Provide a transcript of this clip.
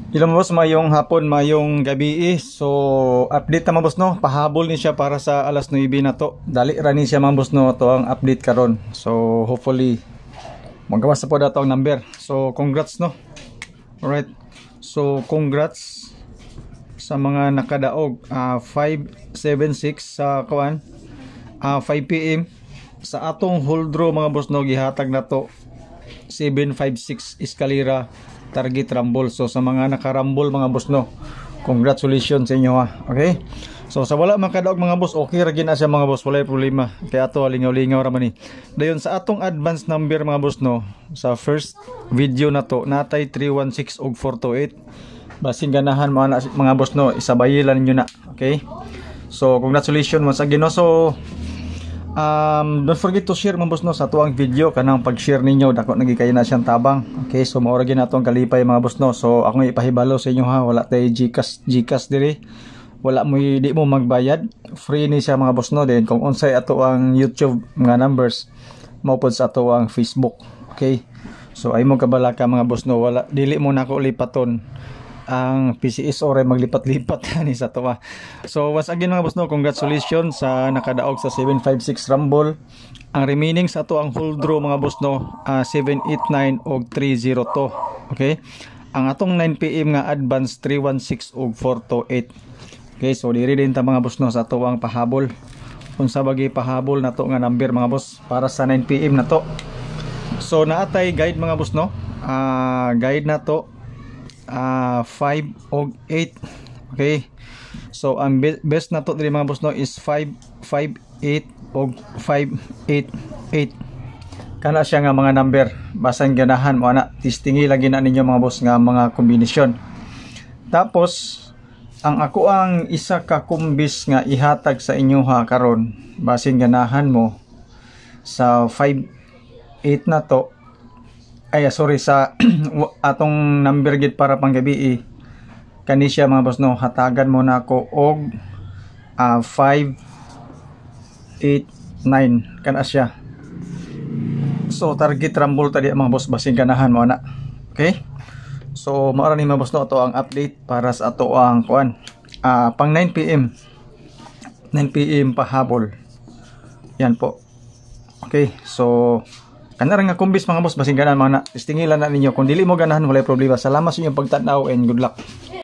Ilang boss, mayong hapon, mayong gabi So, update na mga boss no. Pahabol ni siya para sa alas 9 na to. Dali ra ni siya mga boss no. To ang update karon. So, hopefully magawas na po dato ang number. So, congrats no. Alright. So, congrats sa mga nakadaog. 576 sa kawan. 5 PM sa atong hold draw mga boss no. Gihatag na to 756 eskalera target rumble. So sa mga nakarumble mga boss no, congratulations sa inyo ha. Okay, so sa wala makadaog mga boss, okay ra gina siya mga boss, wala problema, kaya ato lingaw-lingaw ra man ni. Dayon sa atong advance number mga boss no, sa first video na to natay 316 og 428. Basin ganahan mga boss no, isabayilan ninyo na. Okay, so congratulations once again no. So don't forget to share mga boss no sa tuang video, kanang pag-share ninyo dako nagikayo na siyang tabang. Okay, so maura gyud natong kalipay mga boss no. So ako ipahibalo sa inyo ha, wala tay GCash diri, wala mo di mo magbayad, free ni siya mga boss no. Then kung unsay ato ang YouTube mga numbers mao pod sa ato ang Facebook. Okay, so ay mo kabalaka mga boss no, wala dili mo nako lipaton ang PCS or maglipat-lipat ni sa tuwa. So once again mga boss no, congratulations sa nakadaog sa 756 rumble. Ang remaining sa to ang hold draw mga boss no, 789 og 302. Okay, ang atong 9 PM nga advance 316 og 428. Okay, so diri din ta mga boss no sa to ang pahabol. Unsa bagay pahabol na to nga number mga boss para sa 9 PM na to. So naatay guide mga boss no, guide na to 5 og 8. Okay, so ang best na to diri mga boss no is 558 og 588. Kana siya nga mga number, basan ganahan mo ana, tistingi lagi na ninyo mga boss nga mga kombinasyon. Tapos ang ako ang isa ka kumbis nga ihatag sa inyo ha karon, basin ganahan mo sa 58 na to, ay sorry, sa atong number gid para panggabi kani siya mga boss no, hatagan mo na ako og 589 kana siya. So target rumble tadi mga boss, basing ganahan mo na. Okay, so mao ni mga boss no, ato ang update para sa ato ang kuan pang 9 PM pahabol yan po. Okay, so kanara nga kumbis mga boss, basing ganahan mga na, istingilan na ninyo. Kung dili mo ganahan, wala problema. Salamat sa inyong pagtanaw and good luck.